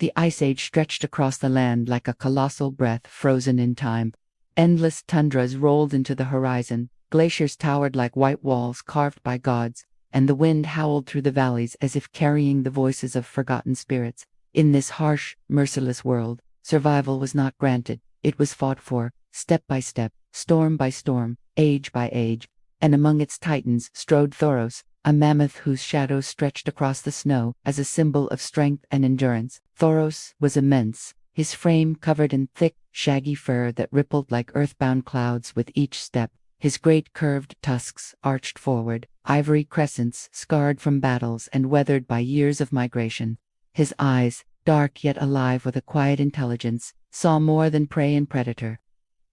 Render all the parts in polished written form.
The ice age stretched across the land like a colossal breath frozen in time. Endless tundras rolled into the horizon, glaciers towered like white walls carved by gods, and the wind howled through the valleys as if carrying the voices of forgotten spirits. In this harsh, merciless world, survival was not granted, it was fought for, step by step, storm by storm, age by age, and among its titans strode Tharos, a mammoth whose shadow stretched across the snow as a symbol of strength and endurance. Tharos was immense, his frame covered in thick, shaggy fur that rippled like earthbound clouds with each step. His great curved tusks arched forward, ivory crescents scarred from battles and weathered by years of migration. His eyes, dark yet alive with a quiet intelligence, saw more than prey and predator.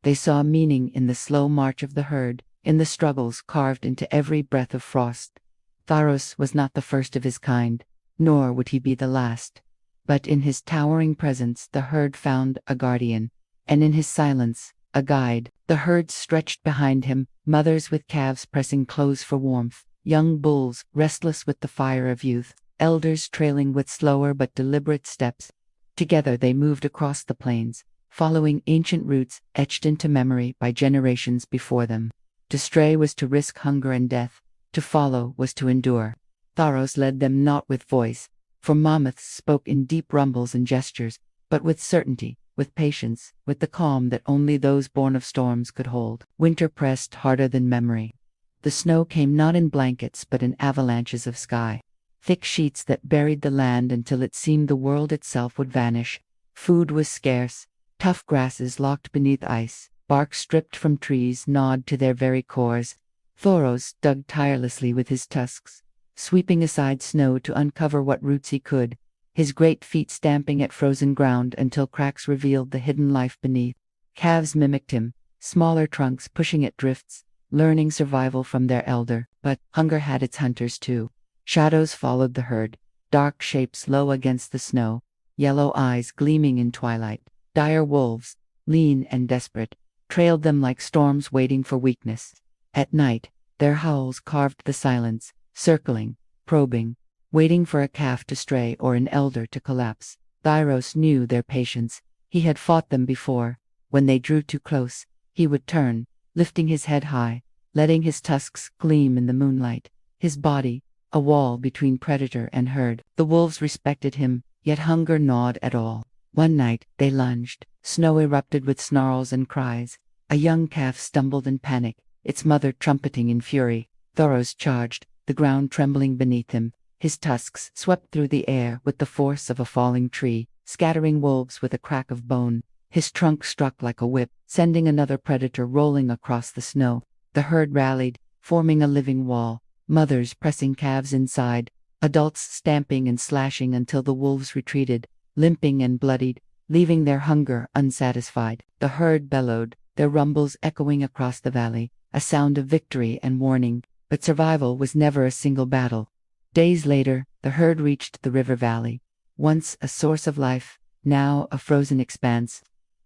They saw meaning in the slow march of the herd, in the struggles carved into every breath of frost. Tharos was not the first of his kind, nor would he be the last. But in his towering presence the herd found a guardian, and in his silence, a guide. The herd stretched behind him, mothers with calves pressing close for warmth, young bulls restless with the fire of youth, elders trailing with slower but deliberate steps. Together they moved across the plains, following ancient routes etched into memory by generations before them. To stray was to risk hunger and death, to follow was to endure. Tharos led them not with voice, for mammoths spoke in deep rumbles and gestures, but with certainty, with patience, with the calm that only those born of storms could hold. Winter pressed harder than memory. The snow came not in blankets but in avalanches of sky, thick sheets that buried the land until it seemed the world itself would vanish. Food was scarce, tough grasses locked beneath ice, bark stripped from trees gnawed to their very cores. Tharos dug tirelessly with his tusks, sweeping aside snow to uncover what roots he could, his great feet stamping at frozen ground until cracks revealed the hidden life beneath. Calves mimicked him, smaller trunks pushing at drifts, learning survival from their elder. But hunger had its hunters too. Shadows followed the herd, dark shapes low against the snow, yellow eyes gleaming in twilight. Dire wolves, lean and desperate, trailed them like storms waiting for weakness. At night, their howls carved the silence, circling, probing, waiting for a calf to stray or an elder to collapse. Tharos knew their patience. He had fought them before. When they drew too close, he would turn, lifting his head high, letting his tusks gleam in the moonlight. His body, a wall between predator and herd. The wolves respected him, yet hunger gnawed at all. One night, they lunged. Snow erupted with snarls and cries. A young calf stumbled in panic, its mother trumpeting in fury. Tharos charged, the ground trembling beneath him. His tusks swept through the air with the force of a falling tree, scattering wolves with a crack of bone. His trunk struck like a whip, sending another predator rolling across the snow. The herd rallied, forming a living wall, mothers pressing calves inside, adults stamping and slashing until the wolves retreated, limping and bloodied, leaving their hunger unsatisfied. The herd bellowed, their rumbles echoing across the valley, a sound of victory and warning. But survival was never a single battle. Days later, the herd reached the river valley, once a source of life, now a frozen expanse.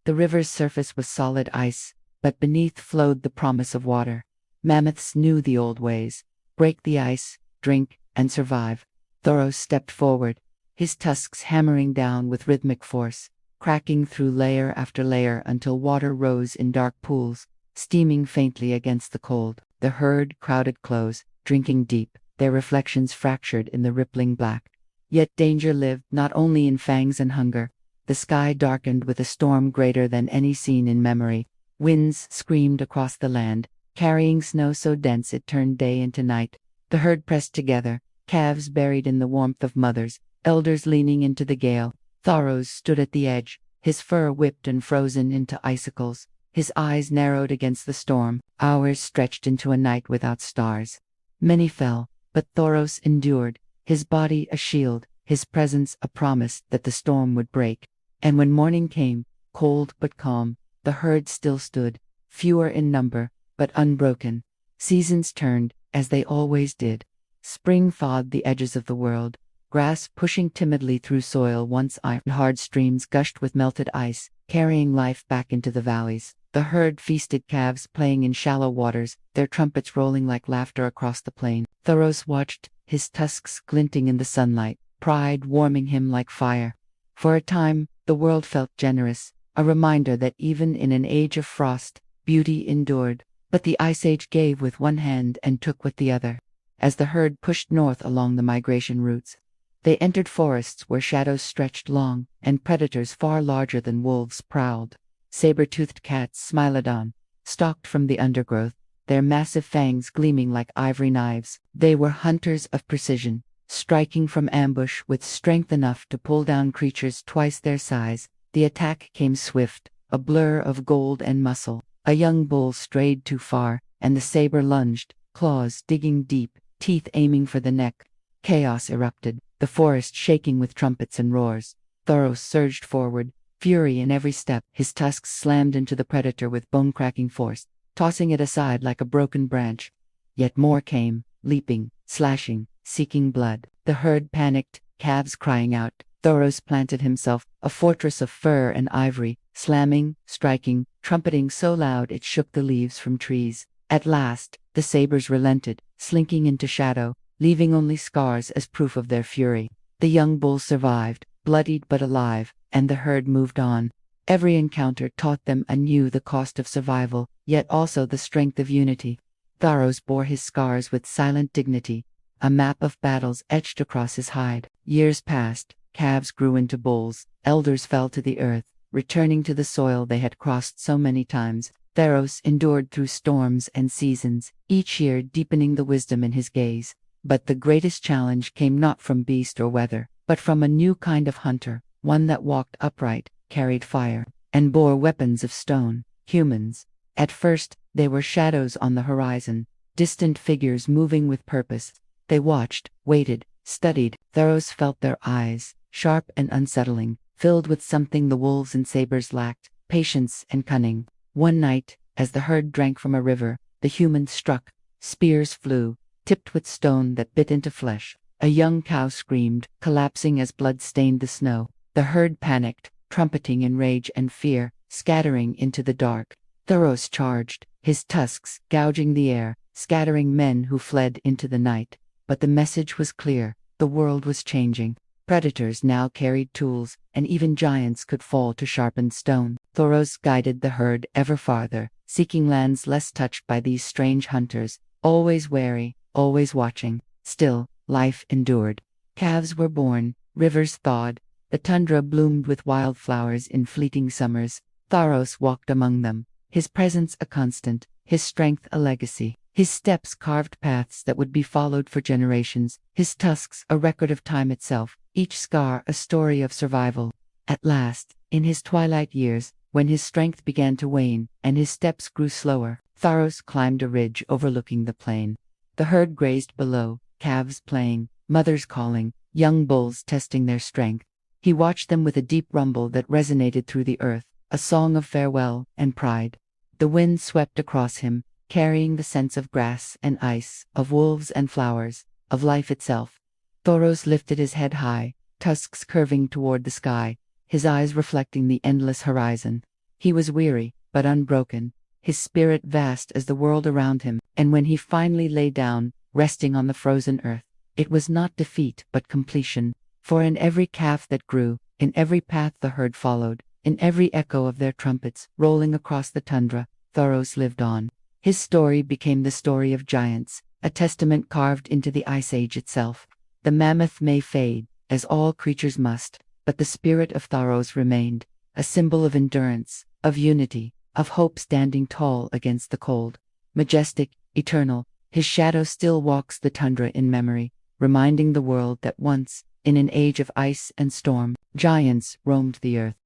The river's surface was solid ice, but beneath flowed the promise of water. Mammoths knew the old ways: break the ice, drink, and survive. Tharos stepped forward, his tusks hammering down with rhythmic force, cracking through layer after layer until water rose in dark pools, steaming faintly against the cold. The herd crowded close, drinking deep, their reflections fractured in the rippling black. Yet danger lived not only in fangs and hunger. The sky darkened with a storm greater than any seen in memory. Winds screamed across the land, carrying snow so dense it turned day into night. The herd pressed together, calves buried in the warmth of mothers, elders leaning into the gale. Tharos stood at the edge, his fur whipped and frozen into icicles, his eyes narrowed against the storm. Hours stretched into a night without stars. Many fell, but Tharos endured, his body a shield, his presence a promise that the storm would break. And when morning came, cold but calm, the herd still stood, fewer in number, but unbroken. Seasons turned, as they always did. Spring thawed the edges of the world, grass pushing timidly through soil once iron-hard. Streams gushed with melted ice, carrying life back into the valleys. The herd feasted, calves playing in shallow waters, their trumpets rolling like laughter across the plain. Tharos watched, his tusks glinting in the sunlight, pride warming him like fire. For a time, the world felt generous, a reminder that even in an age of frost, beauty endured. But the Ice Age gave with one hand and took with the other. As the herd pushed north along the migration routes, they entered forests where shadows stretched long, and predators far larger than wolves prowled. Saber-toothed cats, Smilodon, stalked from the undergrowth, their massive fangs gleaming like ivory knives. They were hunters of precision, striking from ambush with strength enough to pull down creatures twice their size. The attack came swift, a blur of gold and muscle. A young bull strayed too far, and the saber lunged, claws digging deep, teeth aiming for the neck. Chaos erupted, the forest shaking with trumpets and roars. Tharos surged forward, fury in every step. His tusks slammed into the predator with bone-cracking force, tossing it aside like a broken branch. Yet more came, leaping, slashing, seeking blood. The herd panicked, calves crying out. Tharos planted himself, a fortress of fur and ivory, slamming, striking, trumpeting so loud it shook the leaves from trees. At last, the sabers relented, slinking into shadow, leaving only scars as proof of their fury. The young bull survived, bloodied but alive, and the herd moved on. Every encounter taught them anew the cost of survival, yet also the strength of unity. Tharos bore his scars with silent dignity, a map of battles etched across his hide. Years passed, calves grew into bulls, elders fell to the earth, returning to the soil they had crossed so many times. Tharos endured through storms and seasons, each year deepening the wisdom in his gaze. But the greatest challenge came not from beast or weather, but from a new kind of hunter, one that walked upright, carried fire, and bore weapons of stone, humans. At first, they were shadows on the horizon, distant figures moving with purpose. They watched, waited, studied. Tharos felt their eyes, sharp and unsettling, filled with something the wolves and sabers lacked, patience and cunning. One night, as the herd drank from a river, the humans struck. Spears flew, tipped with stone that bit into flesh. A young cow screamed, collapsing as blood stained the snow. The herd panicked, trumpeting in rage and fear, scattering into the dark. Tharos charged, his tusks gouging the air, scattering men who fled into the night. But the message was clear, the world was changing. Predators now carried tools, and even giants could fall to sharpened stone. Tharos guided the herd ever farther, seeking lands less touched by these strange hunters, always wary, always watching. Still, life endured. Calves were born, rivers thawed, the tundra bloomed with wildflowers in fleeting summers. Tharos walked among them, his presence a constant, his strength a legacy. His steps carved paths that would be followed for generations, his tusks a record of time itself, each scar a story of survival. At last, in his twilight years, when his strength began to wane, and his steps grew slower, Tharos climbed a ridge overlooking the plain. The herd grazed below, calves playing, mothers calling, young bulls testing their strength. He watched them with a deep rumble that resonated through the earth, a song of farewell and pride. The wind swept across him, carrying the scents of grass and ice, of wolves and flowers, of life itself. Tharos lifted his head high, tusks curving toward the sky, his eyes reflecting the endless horizon. He was weary, but unbroken, his spirit vast as the world around him, and when he finally lay down, resting on the frozen earth, it was not defeat but completion. For in every calf that grew, in every path the herd followed, in every echo of their trumpets rolling across the tundra, Tharos lived on. His story became the story of giants, a testament carved into the Ice Age itself. The mammoth may fade, as all creatures must, but the spirit of Tharos remained, a symbol of endurance, of unity, of hope standing tall against the cold. Majestic, eternal, his shadow still walks the tundra in memory, reminding the world that once, in an age of ice and storm, giants roamed the earth.